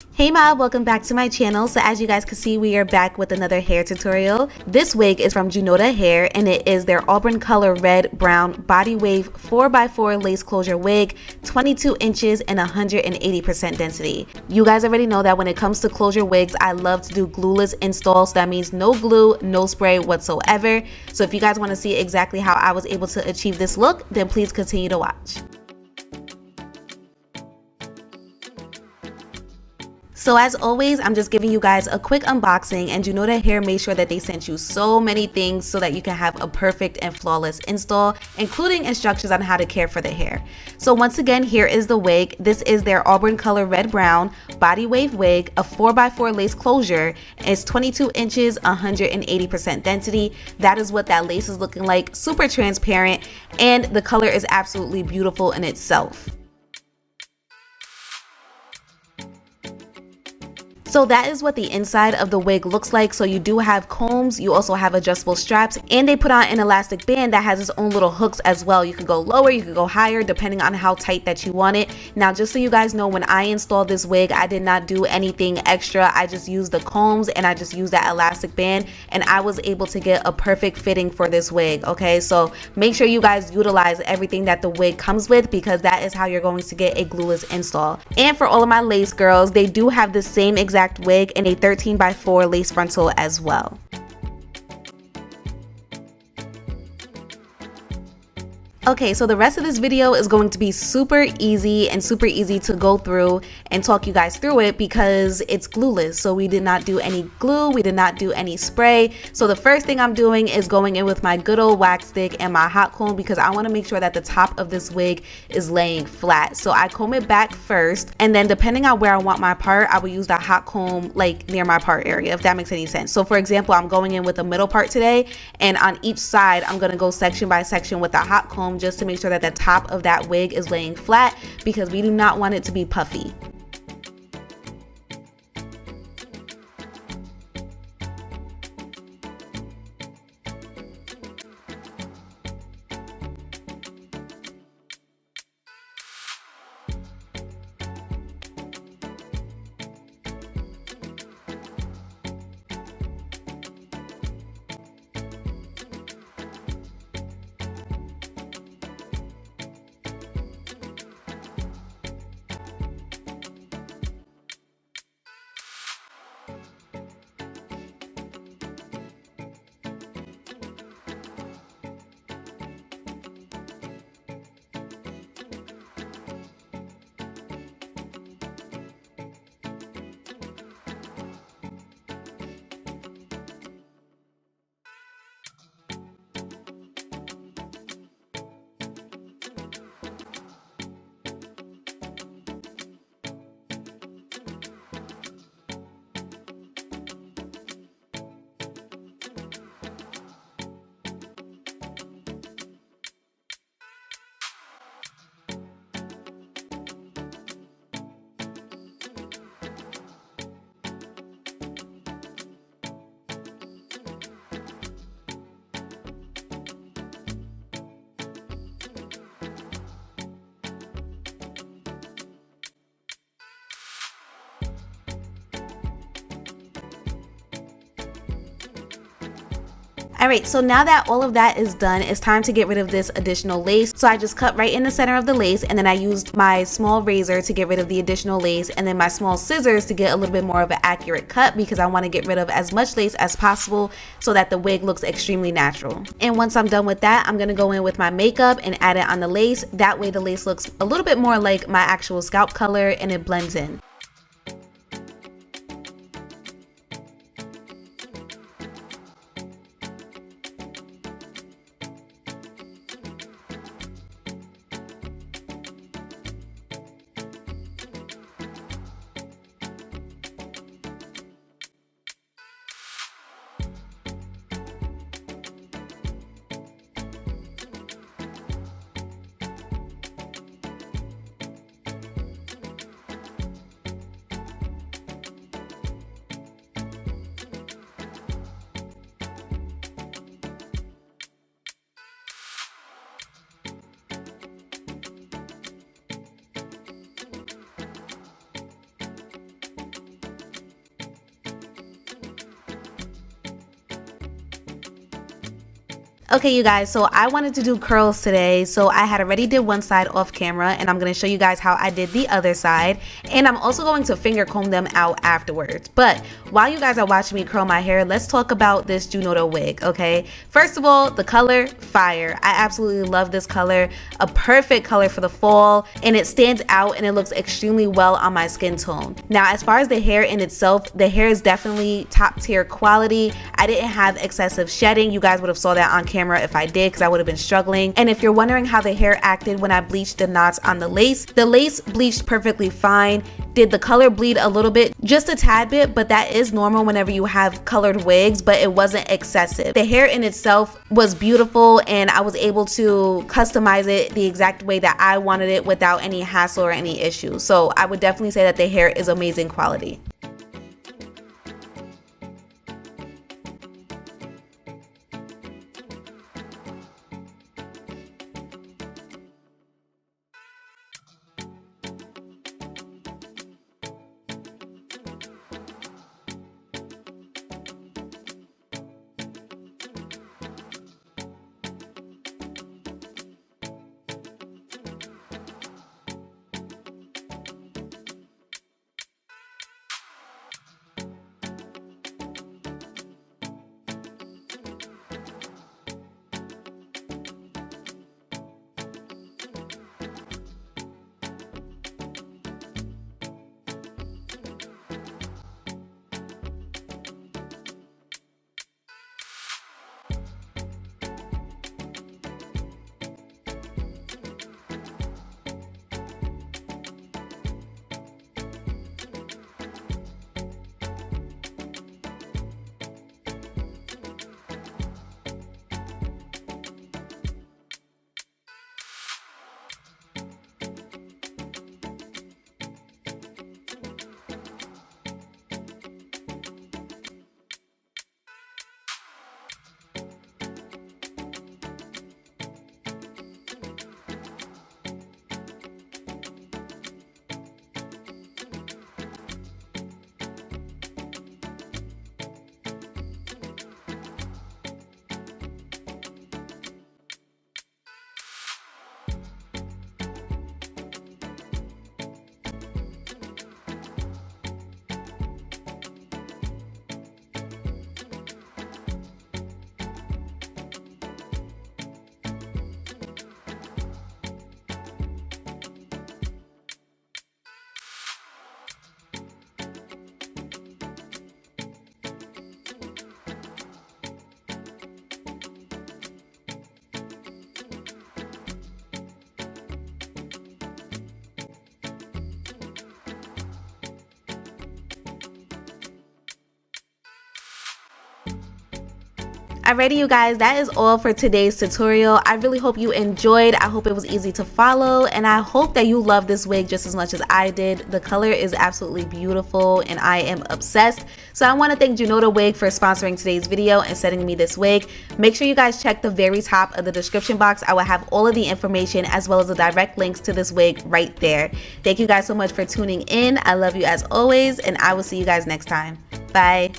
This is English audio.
Hey mob, welcome back to my channel. So as you guys can see, we are back with another hair tutorial. This wig is from Junoda Hair and it is their Auburn color red brown body wave 4x4 lace closure wig, 22 inches and 180% density. You guys already know that when it comes to closure wigs, I love to do glueless installs. So that means no glue, no spray whatsoever. So if you guys want to see exactly how I was able to achieve this look, then please continue to watch. So as always, I'm just giving you guys a quick unboxing, and Junoda Hair made sure that they sent you so many things so that you can have a perfect and flawless install, including instructions on how to care for the hair. So once again, here is the wig. This is their Auburn color red brown body wave wig, a 4x4 lace closure. It's 22 inches, 180% density. That is what that lace is looking like, super transparent, and the color is absolutely beautiful in itself. So that is what the inside of the wig looks like. So you do have combs, you also have adjustable straps, and they put on an elastic band that has its own little hooks as well. You can go lower, you can go higher, depending on how tight that you want it. Now, just so you guys know, when I installed this wig, I did not do anything extra. I just used the combs and I just used that elastic band, and I was able to get a perfect fitting for this wig, okay? So make sure you guys utilize everything that the wig comes with, because that is how you're going to get a glueless install. And for all of my lace girls, they do have the same exact wig in a 13x4 lace frontal as well. Okay, so the rest of this video is going to be super easy to go through and talk you guys through it, because it's glueless. So we did not do any glue, we did not do any spray. So the first thing I'm doing is going in with my good old wax stick and my hot comb, because I want to make sure that the top of this wig is laying flat. So I comb it back first, and then depending on where I want my part, I will use the hot comb like near my part area, if that makes any sense. So for example, I'm going in with the middle part today, and on each side I'm going to go section by section with the hot comb, just to make sure that the top of that wig is laying flat, because we do not want it to be puffy. Alright, so now that all of that is done, it's time to get rid of this additional lace. So I just cut right in the center of the lace, and then I used my small razor to get rid of the additional lace, and then my small scissors to get a little bit more of an accurate cut, because I want to get rid of as much lace as possible so that the wig looks extremely natural. And once I'm done with that, I'm going to go in with my makeup and add it on the lace. That way the lace looks a little bit more like my actual scalp color and it blends in. Okay, you guys, so I wanted to do curls today, so I had already did one side off camera, and I'm going to show you guys how I did the other side, and I'm also going to finger comb them out afterwards. But while you guys are watching me curl my hair, let's talk about this Junoda wig, okay? First of all, the color, fire. I absolutely love this color, a perfect color for the fall, and it stands out and it looks extremely well on my skin tone. Now, as far as the hair in itself, the hair is definitely top tier quality. I didn't have excessive shedding. You guys would have saw that on camera if I did, because I would have been struggling. And if you're wondering how the hair acted when I bleached the knots on the lace bleached perfectly fine. Did the color bleed a little bit, just a tad bit, but that is normal whenever you have colored wigs, but it wasn't excessive. The hair in itself was beautiful, and I was able to customize it the exact way that I wanted it without any hassle or any issues. So I would definitely say that the hair is amazing quality. Alrighty, you guys, that is all for today's tutorial. I really hope you enjoyed. I hope it was easy to follow, and I hope that you love this wig just as much as I did. The color is absolutely beautiful and I am obsessed. So I want to thank Junoda Wig for sponsoring today's video and sending me this wig. Make sure you guys check the very top of the description box. I will have all of the information as well as the direct links to this wig right there. Thank you guys so much for tuning in. I love you as always, and I will see you guys next time. Bye.